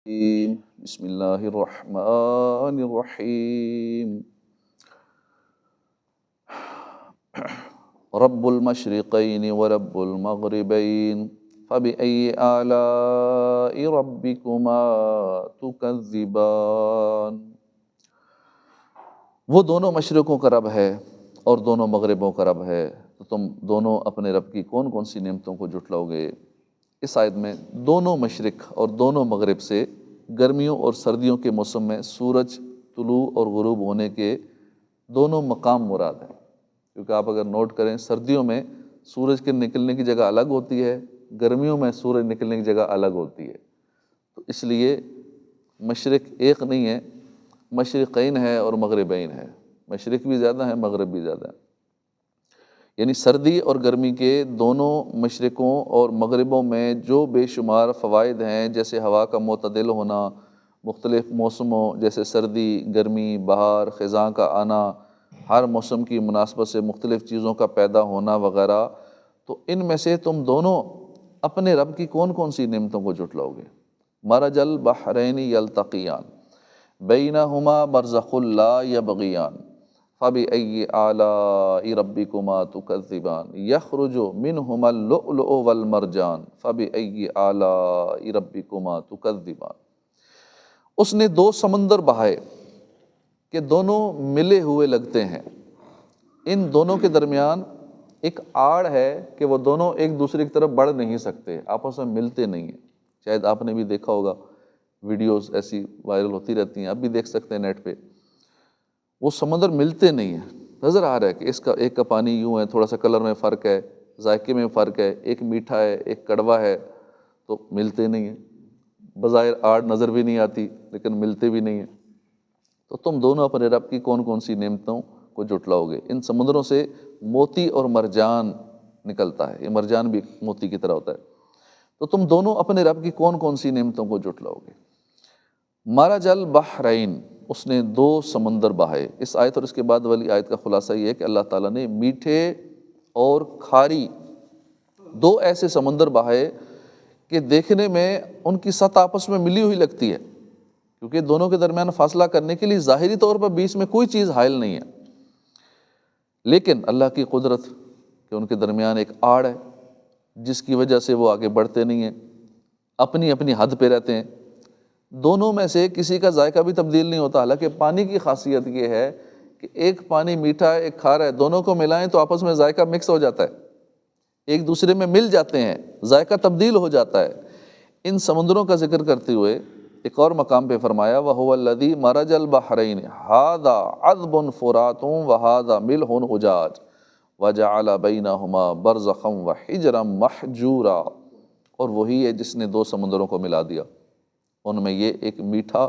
بسم اللہ الرحمن الرحیم رب المشرقین ورب المغربین فبأي آلاء ربكما تكذبان۔ وہ دونوں مشرقوں کا رب ہے اور دونوں مغربوں کا رب ہے، تو تم دونوں اپنے رب کی کون کون سی نعمتوں کو جھٹلاؤ گے۔ اس آیت میں دونوں مشرق اور دونوں مغرب سے گرمیوں اور سردیوں کے موسم میں سورج طلوع اور غروب ہونے کے دونوں مقام مراد ہیں، کیونکہ آپ اگر نوٹ کریں سردیوں میں سورج کے نکلنے کی جگہ الگ ہوتی ہے، گرمیوں میں سورج نکلنے کی جگہ الگ ہوتی ہے، تو اس لیے مشرق ایک نہیں ہے، مشرقین ہے اور مغربین ہے، مشرق بھی زیادہ ہیں مغرب بھی زیادہ ہیں، یعنی سردی اور گرمی کے دونوں مشرقوں اور مغربوں میں جو بے شمار فوائد ہیں، جیسے ہوا کا معتدل ہونا، مختلف موسموں جیسے سردی، گرمی، بہار، خزاں کا آنا، ہر موسم کی مناسبت سے مختلف چیزوں کا پیدا ہونا وغیرہ، تو ان میں سے تم دونوں اپنے رب کی کون کون سی نعمتوں کو جھٹلاؤ گے۔ مرج البحرین یلتقیان بینہما برزخ لا یبغیان فبأي آلاء ربكما تكذبان يخرج منهما اللؤلؤ والمرجان فبأي آلاء ربكما تكذبان۔ اس نے دو سمندر بہائے کہ دونوں ملے ہوئے لگتے ہیں، ان دونوں کے درمیان ایک آڑ ہے کہ وہ دونوں ایک دوسرے کی طرف بڑھ نہیں سکتے، آپس میں ملتے نہیں ہیں۔ شاید آپ نے بھی دیکھا ہوگا، ویڈیوز ایسی وائرل ہوتی رہتی ہیں، آپ بھی دیکھ سکتے ہیں نیٹ پہ، وہ سمندر ملتے نہیں ہیں، نظر آ رہا ہے کہ اس کا ایک کا پانی یوں ہے، تھوڑا سا کلر میں فرق ہے، ذائقے میں فرق ہے، ایک میٹھا ہے ایک کڑوا ہے، تو ملتے نہیں ہیں، بظاہر آڑ نظر بھی نہیں آتی لیکن ملتے بھی نہیں ہیں۔ تو تم دونوں اپنے رب کی کون کون سی نعمتوں کو جھٹلاؤ گے۔ ان سمندروں سے موتی اور مرجان نکلتا ہے، یہ مرجان بھی موتی کی طرح ہوتا ہے، تو تم دونوں اپنے رب کی کون کون سی نعمتوں کو جھٹلاؤ گے۔ مرج البحرین، اس نے دو سمندر بہائے۔ اس آیت اور اس کے بعد والی آیت کا خلاصہ یہ ہے کہ اللہ تعالیٰ نے میٹھے اور کھاری دو ایسے سمندر بہائے کہ دیکھنے میں ان کی سطح آپس میں ملی ہوئی لگتی ہے، کیونکہ دونوں کے درمیان فاصلہ کرنے کے لیے ظاہری طور پر بیچ میں کوئی چیز حائل نہیں ہے، لیکن اللہ کی قدرت کہ ان کے درمیان ایک آڑ ہے جس کی وجہ سے وہ آگے بڑھتے نہیں ہیں، اپنی اپنی حد پہ رہتے ہیں۔ دونوں میں سے کسی کا ذائقہ بھی تبدیل نہیں ہوتا، حالانکہ پانی کی خاصیت یہ ہے کہ ایک پانی میٹھا ہے ایک کھارا ہے، دونوں کو ملائیں تو آپس میں ذائقہ مکس ہو جاتا ہے، ایک دوسرے میں مل جاتے ہیں، ذائقہ تبدیل ہو جاتا ہے۔ ان سمندروں کا ذکر کرتے ہوئے ایک اور مقام پہ فرمایا وَهُوَ الَّذِي مَرَجَ الْبَحْرَيْنِ هَذَا عَذْبٌ فُرَاتٌ وَهَذَا مِلْحٌ أُجَاجٌ وَجَعَلَ بَيْنَهُمَا بَرْزَخًا وَحِجْرًا مَحْجُورًا، اور وہی ہے جس نے دو سمندروں کو ملا دیا، ان میں یہ ایک میٹھا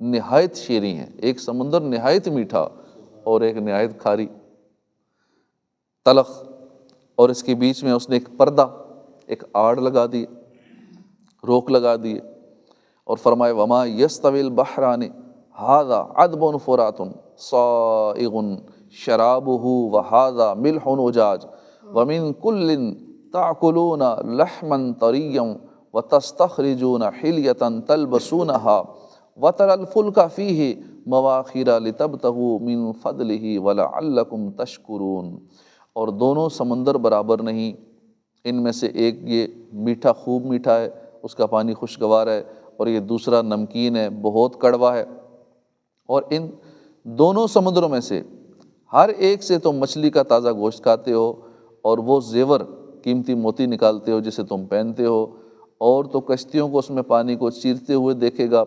نہایت شیریں ہے، ایک سمندر نہایت میٹھا اور ایک نہایت کھاری تلخ، اور اس کے بیچ میں اس نے ایک پردہ، ایک آڑ لگا دی، روک لگا دیے، اور فرمائے وما یستوی البحران ھذا عذب فرات صائغ شرابہ وھذا ملح اجاج ومن کل تأکلون لحما طریا وتستخرجون حلیۃ تلبسونها وترى الفلک فیہ مواخر لتبتغوا من فضلہ ولعلکم تشکرون۔ اور دونوں سمندر برابر نہیں، ان میں سے ایک یہ میٹھا خوب میٹھا ہے، اس کا پانی خوشگوار ہے، اور یہ دوسرا نمکین ہے بہت کڑوا ہے، اور ان دونوں سمندروں میں سے ہر ایک سے تم مچھلی کا تازہ گوشت کھاتے ہو، اور وہ زیور قیمتی موتی نکالتے ہو جسے تم پہنتے ہو، اور تو کشتیوں کو اس میں پانی کو چیرتے ہوئے دیکھے گا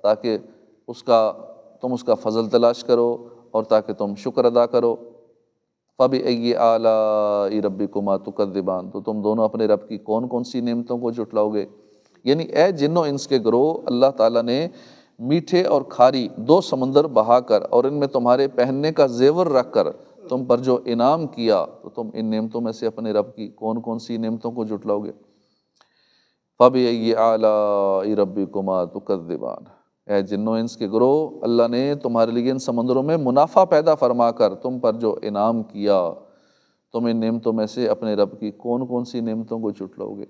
تاکہ تم اس کا فضل تلاش کرو اور تاکہ تم شکر ادا کرو۔ فَبِأَيِّ آلَاءِ رَبِّكُمَا تُكَذِّبَانِ، تو تم دونوں اپنے رب کی کون کون سی نعمتوں کو جھٹلاؤ گے۔ یعنی اے جن و انس کے گروہ، اللہ تعالیٰ نے میٹھے اور کھاری دو سمندر بہا کر اور ان میں تمہارے پہننے کا زیور رکھ کر تم پر جو انعام کیا، تو تم ان نعمتوں میں سے اپنے رب کی کون کون سی نعمتوں کو جھٹلاؤ گے۔ فَبِأَيِّ آلَاءِ رَبِّكُمَا تُكَذِّبَانِ، اے جن و انس کے گروہ، اللہ نے تمہارے لیے ان سمندروں میں منافع پیدا فرما کر تم پر جو انعام کیا، تم ان نعمتوں میں سے اپنے رب کی کون کون سی نعمتوں کو جھٹلاؤ گے۔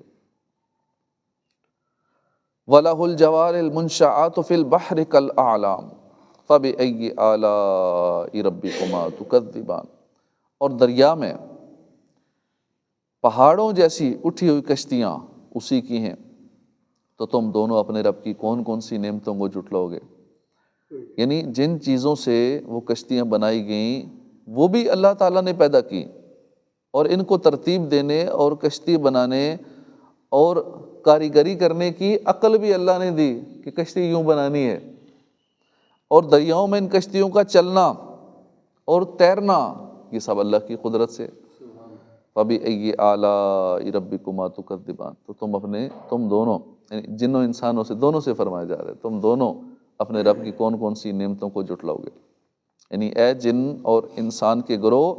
وَلَهُ الْجَوَارِ الْمُنْشَآتُ فِي الْبَحْرِ كَالْأَعْلَامِ فَبِأَيِّ آلَاءِ رَبِّكُمَا تُكَذِّبَانِ، اور دریا میں پہاڑوں جیسی اٹھی ہوئی کشتیاں اسی کی ہیں، تو تم دونوں اپنے رب کی کون کون سی نعمتوں کو جھٹلاؤ گے؟ یعنی جن چیزوں سے وہ کشتیاں بنائی گئیں وہ بھی اللہ تعالیٰ نے پیدا کی، اور ان کو ترتیب دینے اور کشتی بنانے اور کاریگری کرنے کی عقل بھی اللہ نے دی کہ کشتی یوں بنانی ہے، اور دریاؤں میں ان کشتیوں کا چلنا اور تیرنا یہ سب اللہ کی قدرت سے۔ فَبِأَيِّ آلَاءِ رَبِّكُمَا تُكَذِّبَانِ، تو تم دونوں یعنی جنوں انسانوں سے دونوں سے فرمایا جا رہا ہے تم دونوں اپنے رب کی کون کون سی نعمتوں کو جھٹلاؤ گے؟ یعنی اے جن اور انسان کے گروہ،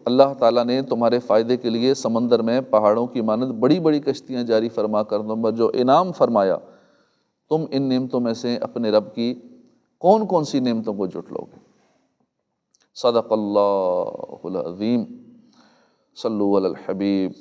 اللہ تعالیٰ نے تمہارے فائدے کے لیے سمندر میں پہاڑوں کی مانند بڑی بڑی کشتیاں جاری فرما کر تم پر جو انعام فرمایا، تم ان نعمتوں میں سے اپنے رب کی کون کون سی نعمتوں کو جھٹلاؤ گے؟ صدق اللہ العظیم۔ صلو علی الحبیب۔